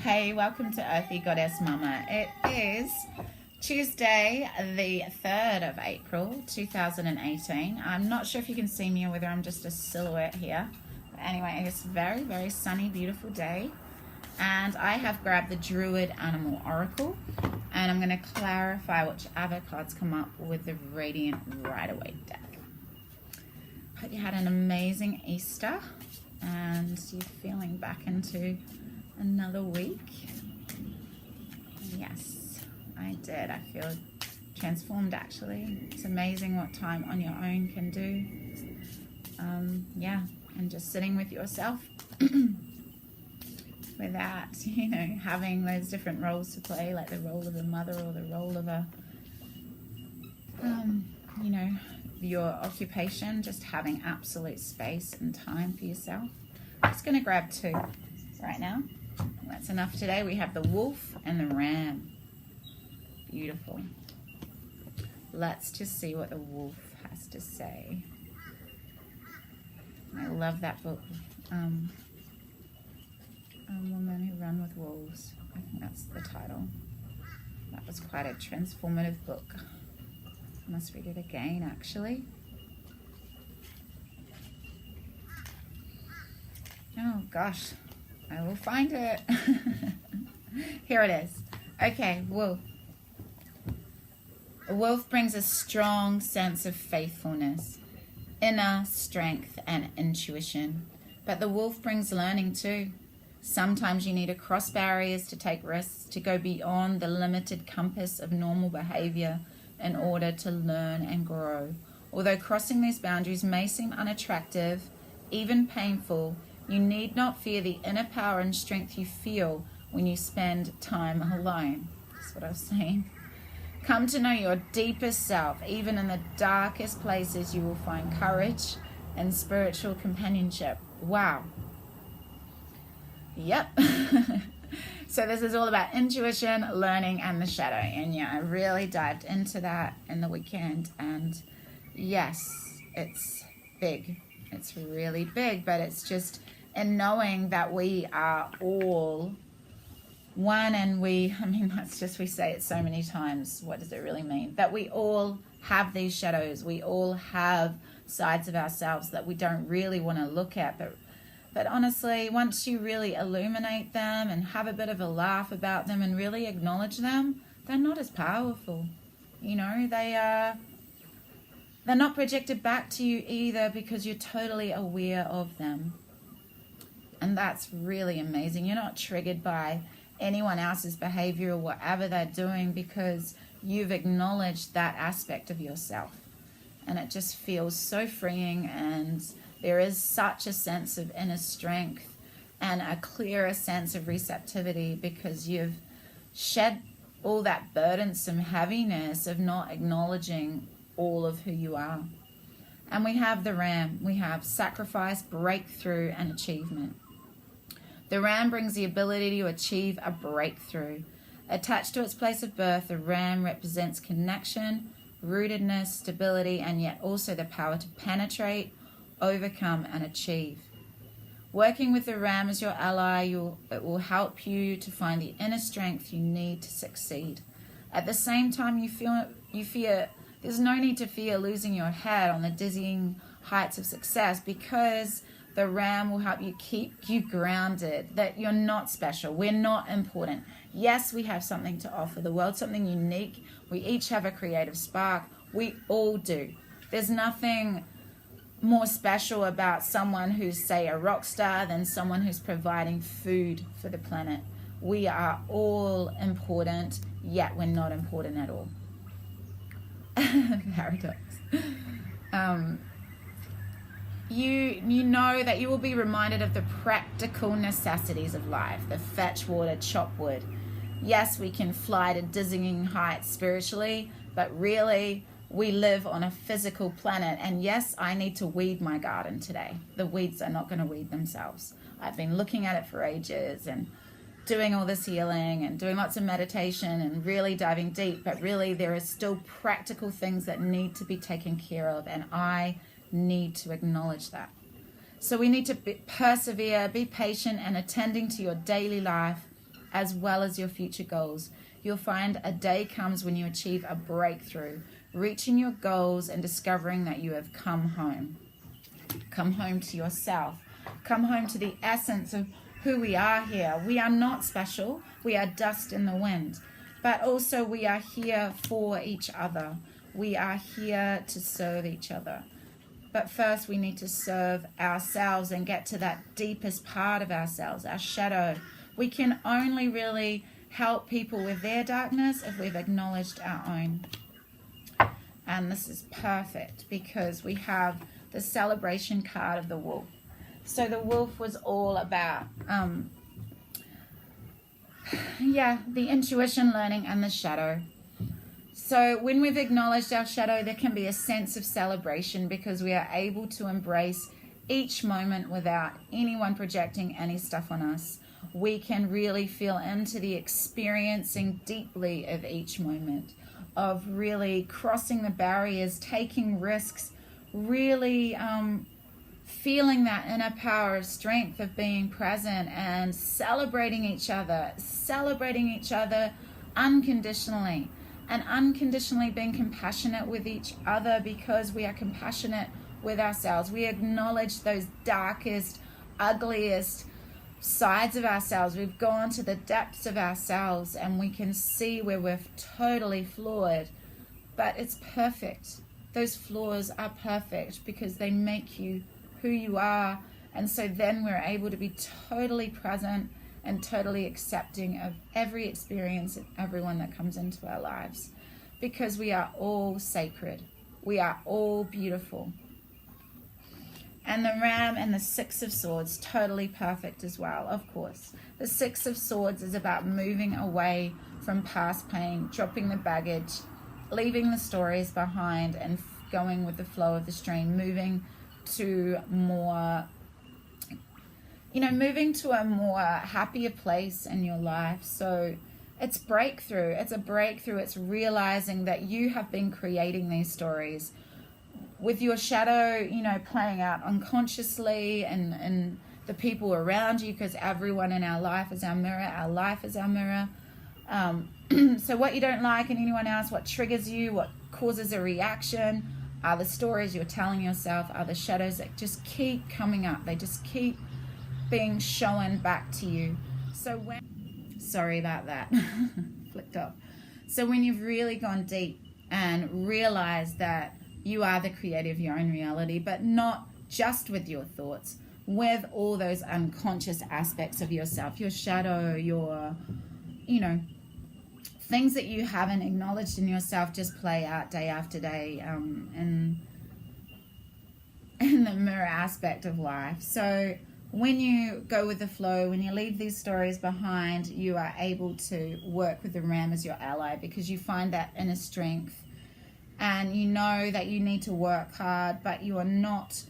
Hey, welcome to Earthy Goddess Mama. It is Tuesday, the 3rd of April, 2018. I'm not sure if you can see me or whether I'm just a silhouette here. But anyway, it's a very, very sunny, beautiful day. And I have grabbed the Druid Animal Oracle. And I'm going to clarify which other cards come up with the Radiant Rider-Waite deck. Hope you had an amazing Easter. And you're feeling back into another week. Yes, I did. I feel transformed, actually. It's amazing what time on your own can do. Yeah, and just sitting with yourself without, having those different roles to play, like the role of a mother or the role of a, your occupation, just having absolute space and time for yourself. I'm just going to grab two right now. That's enough today. We have the wolf and the ram. Beautiful. Let's just see what the wolf has to say. I love that book. A Woman Who Ran with Wolves. I think that's the title. That was quite a transformative book. I must read it again, actually. Oh gosh, I will find it. Here it is. Okay, wolf. A wolf brings a strong sense of faithfulness, inner strength, and intuition. But the wolf brings learning too. Sometimes you need to cross barriers to take risks, to go beyond the limited compass of normal behavior in order to learn and grow. Although crossing these boundaries may seem unattractive, even painful, you need not fear the inner power and strength you feel when you spend time alone. That's what I was saying. Come to know your deepest self. Even in the darkest places, you will find courage and spiritual companionship. Wow. Yep. So this is all about intuition, learning, and the shadow. And yeah, I really dived into that in the weekend. And yes, it's big. It's really big, but it's just in knowing that we are all one, and we say it so many times. What does it really mean? That we all have these shadows. We all have sides of ourselves that we don't really want to look at. But honestly, once you really illuminate them and have a bit of a laugh about them and really acknowledge them, they're not as powerful. They're not projected back to you either, because you're totally aware of them. And that's really amazing. You're not triggered by anyone else's behavior or whatever they're doing, because you've acknowledged that aspect of yourself. And it just feels so freeing, and there is such a sense of inner strength and a clearer sense of receptivity, because you've shed all that burdensome heaviness of not acknowledging all of who you are. And we have the ram. We have sacrifice, breakthrough, and achievement. The ram brings the ability to achieve a breakthrough. Attached to its place of birth, the ram represents connection, rootedness, stability, and yet also the power to penetrate, overcome, and achieve. Working with the ram as your ally, it will help you to find the inner strength you need to succeed. At the same time, you fear, there's no need to fear losing your head on the dizzying heights of success, because the ram will help you keep you grounded, that you're not special. We're not important. Yes, we have something to offer the world, something unique. We each have a creative spark. We all do. There's nothing more special about someone who's, say, a rock star than someone who's providing food for the planet. We are all important, yet we're not important at all. Paradox. You know that you will be reminded of the practical necessities of life, the fetch water, chop wood. Yes, we can fly to dizzying heights spiritually, but really we live on a physical planet. And yes, I need to weed my garden today. The weeds are not going to weed themselves. I've been looking at it for ages and doing all this healing and doing lots of meditation and really diving deep, but really there are still practical things that need to be taken care of, and I need to acknowledge that. So we need to persevere, be patient, and attending to your daily life as well as your future goals. You'll find a day comes when you achieve a breakthrough, reaching your goals and discovering that you have come home. Come home to yourself. Come home to the essence of who we are here. We are not special. We are dust in the wind. But also we are here for each other. We are here to serve each other. But first we need to serve ourselves and get to that deepest part of ourselves, our shadow. We can only really help people with their darkness if we've acknowledged our own. And this is perfect because we have the celebration card of the wolf. So the wolf was all about, the intuition, learning, and the shadow. So when we've acknowledged our shadow, there can be a sense of celebration because we are able to embrace each moment without anyone projecting any stuff on us. We can really feel into the experiencing deeply of each moment, of really crossing the barriers, taking risks, really feeling that inner power of strength of being present and celebrating each other unconditionally, and unconditionally being compassionate with each other because we are compassionate with ourselves. We acknowledge those darkest, ugliest sides of ourselves. We've gone to the depths of ourselves and we can see where we're totally flawed, but it's perfect. Those flaws are perfect because they make you who you are, and so then we're able to be totally present and totally accepting of every experience and everyone that comes into our lives, because we are all sacred. We are all beautiful. And the Ram and the Six of Swords, totally perfect as well, of course. The Six of Swords is about moving away from past pain, dropping the baggage, leaving the stories behind and going with the flow of the stream, moving to more, moving to a more happier place in your life. So it's breakthrough. It's a breakthrough. It's realizing that you have been creating these stories with your shadow, playing out unconsciously and the people around you, because everyone in our life is our mirror. Our life is our mirror. So what you don't like in anyone else, what triggers you, what causes a reaction, are the stories you're telling yourself, are the shadows that just keep coming up. They just keep being shown back to you. So sorry about that, flicked off. So when you've really gone deep and realized that you are the creator of your own reality, but not just with your thoughts, with all those unconscious aspects of yourself, your shadow, your, things that you haven't acknowledged in yourself just play out day after day in the mirror aspect of life. So when you go with the flow, when you leave these stories behind, you are able to work with the Ram as your ally because you find that inner strength and you know that you need to work hard, but you are not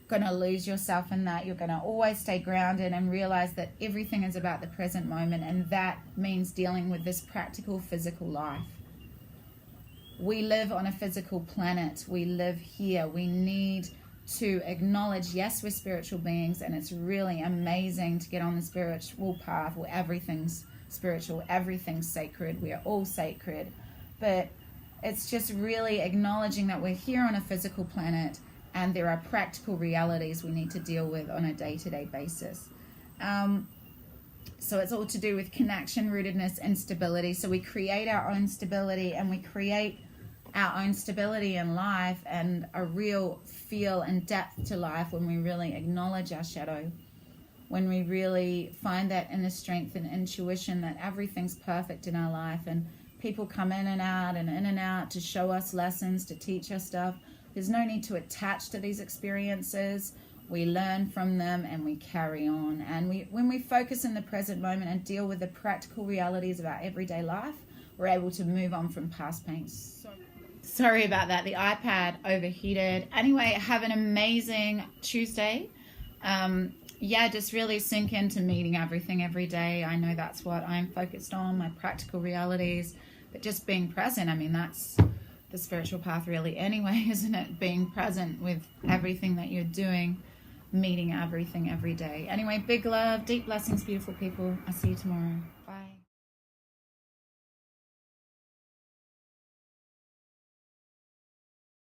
going to lose yourself in that. You're going to always stay grounded and realize that everything is about the present moment, and that means dealing with this practical physical life. We live on a physical planet. We live here. We need to acknowledge, yes, we're spiritual beings, and it's really amazing to get on the spiritual path where everything's spiritual, everything's sacred. We are all sacred, but it's just really acknowledging that we're here on a physical planet and there are practical realities we need to deal with on a day-to-day basis. So it's all to do with connection, rootedness, and stability. So we create our own stability, and we create our own stability in life and a real feel and depth to life when we really acknowledge our shadow, when we really find that inner strength and intuition that everything's perfect in our life, and people come in and out to show us lessons, to teach us stuff. There's no need to attach to these experiences. We learn from them and we carry on. And when we focus in the present moment and deal with the practical realities of our everyday life, we're able to move on from past pains. Sorry about that. The iPad overheated. Anyway, have an amazing Tuesday. Just really sink into meeting everything every day. I know that's what I'm focused on, my practical realities. But just being present, that's the spiritual path really anyway, isn't it? Being present with everything that you're doing, meeting everything every day. Anyway, big love, deep blessings, beautiful people. I'll see you tomorrow.